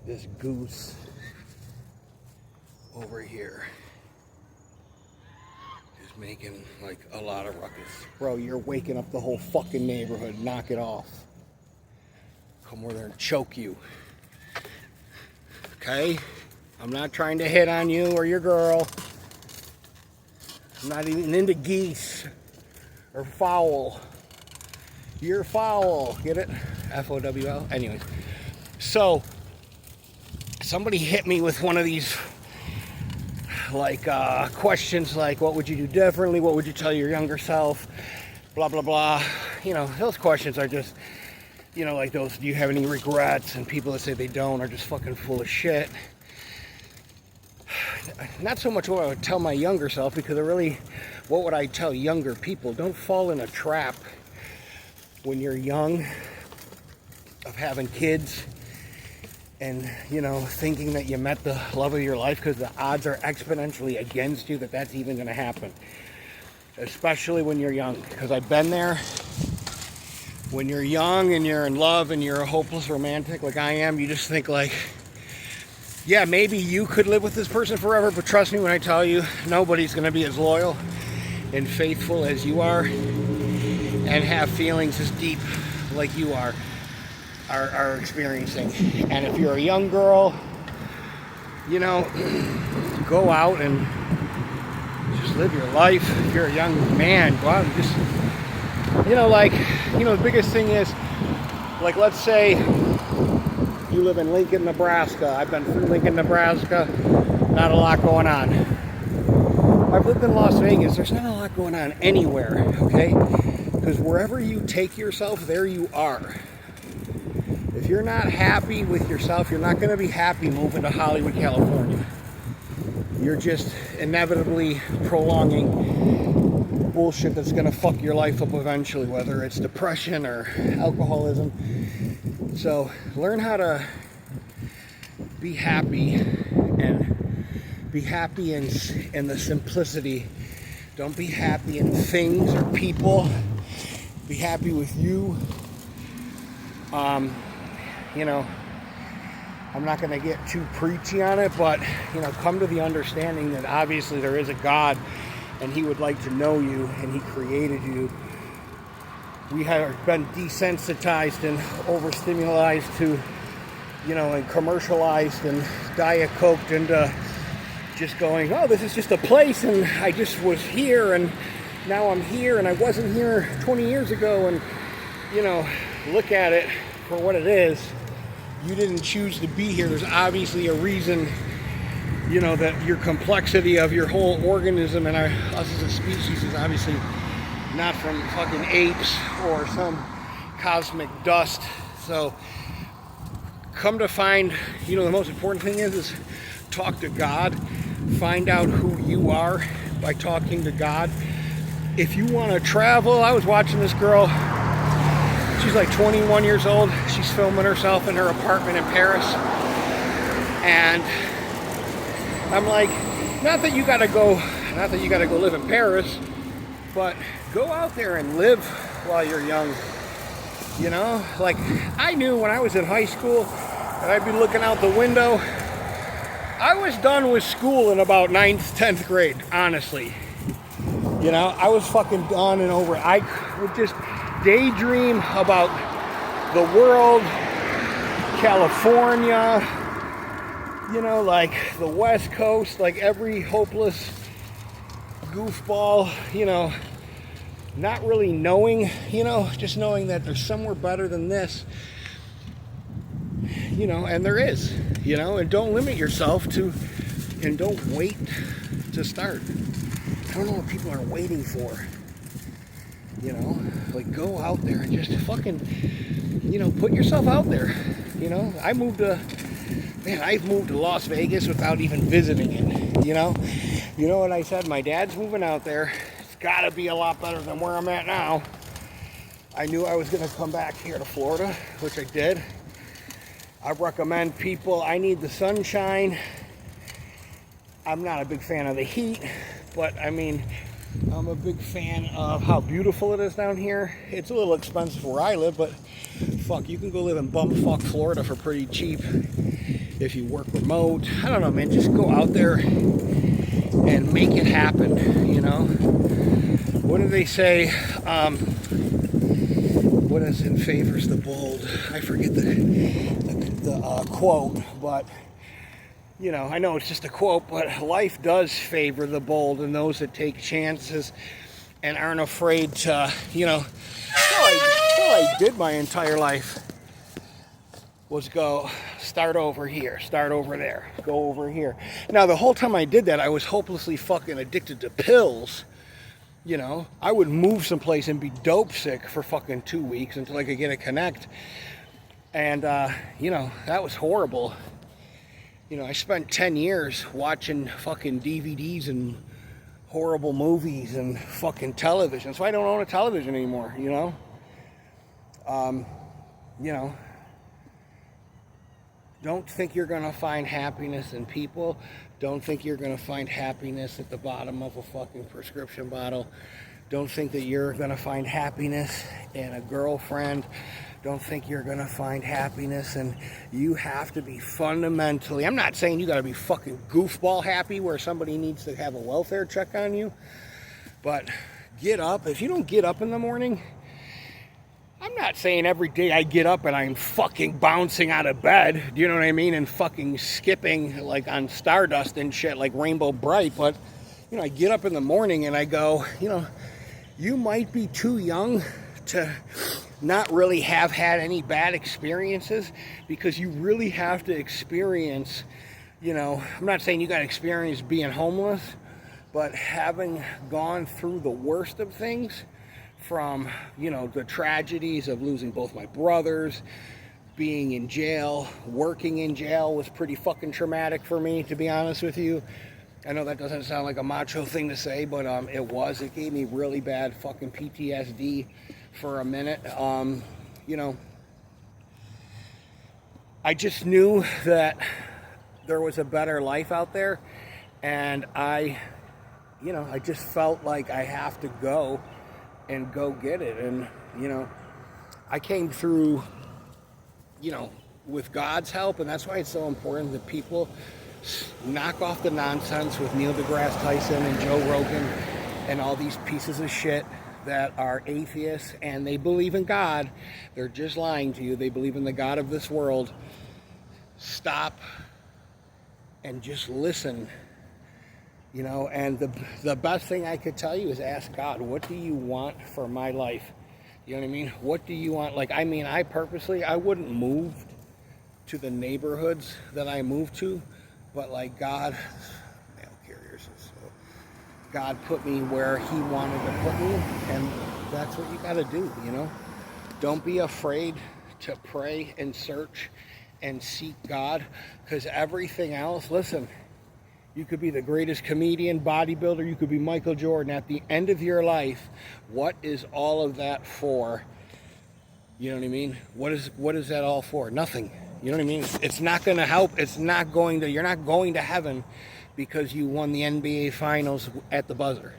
this goose over here is making like a lot of ruckus. Bro, you're waking up the whole fucking neighborhood. Knock it off. Come over there and choke you. Okay? I'm not trying to hit on you or your girl. I'm not even into geese or fowl. You're foul. Get it? F-O-W-L? Anyways. So, somebody hit me with one of these like questions like, what would you do differently? What would you tell your younger self? Blah, blah, blah. You know, those questions are just, you know, like those, do you have any regrets? And people that say they don't are just fucking full of shit. Not so much what I would tell my younger self, because I really, what would I tell younger people? Don't fall in a trap when you're young of having kids and, you know, thinking that you met the love of your life, because the odds are exponentially against you that that's even going to happen. Especially when you're young, because I've been there. When you're young and you're in love and you're a hopeless romantic like I am, you just think like, yeah, maybe you could live with this person forever, but trust me when I tell you, nobody's going to be as loyal and faithful as you are and have feelings as deep like you are experiencing. And if you're a young girl, you know, go out and just live your life. If you're a young man, go out and just, you know, like, you know, the biggest thing is, like, let's say you live in Lincoln, Nebraska. I've been through Lincoln, Nebraska. Not a lot going on. I've lived in Las Vegas. There's not a lot going on anywhere, okay? Because wherever you take yourself, there you are. If you're not happy with yourself, you're not going to be happy moving to Hollywood, California. You're just inevitably prolonging bullshit that's going to fuck your life up eventually, whether it's depression or alcoholism. So learn how to be happy, and be happy in the simplicity. Don't be happy in things or people. Be happy with you. You know, I'm not going to get too preachy on it, but, you know, come to the understanding that obviously there is a God and he would like to know you and he created you. We have been desensitized and overstimulated to, you know, and commercialized and diet coked into just going, oh, this is just a place and I just was here and now I'm here and I wasn't here 20 years ago. And, you know, look at it for what it is. You didn't choose to be here. There's obviously a reason, you know, that your complexity of your whole organism and us as a species is obviously not from fucking apes or some cosmic dust. So come to find, you know, the most important thing is talk to God. Find out who you are by talking to God. If you want to travel, I was watching this girl. She's like 21 years old. She's filming herself in her apartment in Paris. And I'm like, not that you gotta go live in Paris, but go out there and live while you're young. You know, like I knew when I was in high school and I'd be looking out the window. I was done with school in about 9th, 10th grade, honestly. You know, I was fucking done and over. I would just daydream about the world, California, you know, like the West Coast, like every hopeless goofball, you know, not really knowing, you know, just knowing that there's somewhere better than this, you know, and there is, you know, and don't limit yourself to, and don't wait to start. I don't know what people are waiting for. You know, like go out there and just fucking, you know, put yourself out there. You know, I've moved to Las Vegas without even visiting it. You know what I said? My dad's moving out there. It's got to be a lot better than where I'm at now. I knew I was going to come back here to Florida, which I did. I recommend people, I need the sunshine. I'm not a big fan of the heat, but I mean, I'm a big fan of how beautiful it is down here. It's a little expensive where I live, but fuck, you can go live in bumfuck Florida for pretty cheap if you work remote. I don't know, man. Just go out there and make it happen, you know? What do they say? What is in favors the bold? I forget the quote, but you know, I know it's just a quote, but life does favor the bold and those that take chances and aren't afraid to, you know, all I did my entire life was go start over here, start over there, go over here. Now, the whole time I did that, I was hopelessly fucking addicted to pills. You know, I would move someplace and be dope sick for fucking 2 weeks until I could get a connect. And, you know, that was horrible. You know, I spent 10 years watching fucking DVDs and horrible movies and fucking television. So I don't own a television anymore, you know? You know, don't think you're going to find happiness in people. Don't think you're going to find happiness at the bottom of a fucking prescription bottle. Don't think that you're going to find happiness in a girlfriend. Don't think you're going to find happiness, and you have to be fundamentally, I'm not saying you got to be fucking goofball happy where somebody needs to have a welfare check on you, but get up. If you don't get up in the morning, I'm not saying every day I get up and I'm fucking bouncing out of bed, do you know what I mean, and fucking skipping like on Stardust and shit like Rainbow Bright, but, you know, I get up in the morning and I go, you know, you might be too young to not really have had any bad experiences, because you really have to experience, you know, I'm not saying you got to experience being homeless, but having gone through the worst of things, from, you know, the tragedies of losing both my brothers, being in jail, working in jail was pretty fucking traumatic for me, to be honest with you. I know that doesn't sound like a macho thing to say, but it was. It gave me really bad fucking PTSD for a minute. You know, I just knew that there was a better life out there, and I just felt like I have to go and go get it. And, you know, I came through, you know, with God's help, and that's why it's so important that people knock off the nonsense with Neil deGrasse Tyson and Joe Rogan and all these pieces of shit that are atheists and they believe in God. They're just lying to you. They believe in the God of this world. Stop and just listen, you know. And the best thing I could tell you is ask God, what do you want for my life? You know what I mean? What do you want? Like, I mean, I wouldn't move to the neighborhoods that I moved to, but like God, mail carriers, so God put me where He wanted to put me, and that's what you got to do, you know? Don't be afraid to pray and search and seek God, because everything else, listen, you could be the greatest comedian, bodybuilder, you could be Michael Jordan. At the end of your life, what is all of that for? You know what I mean? What is that all for? Nothing. You know what I mean? It's not going to help. You're not going to heaven because you won the NBA Finals at the buzzer.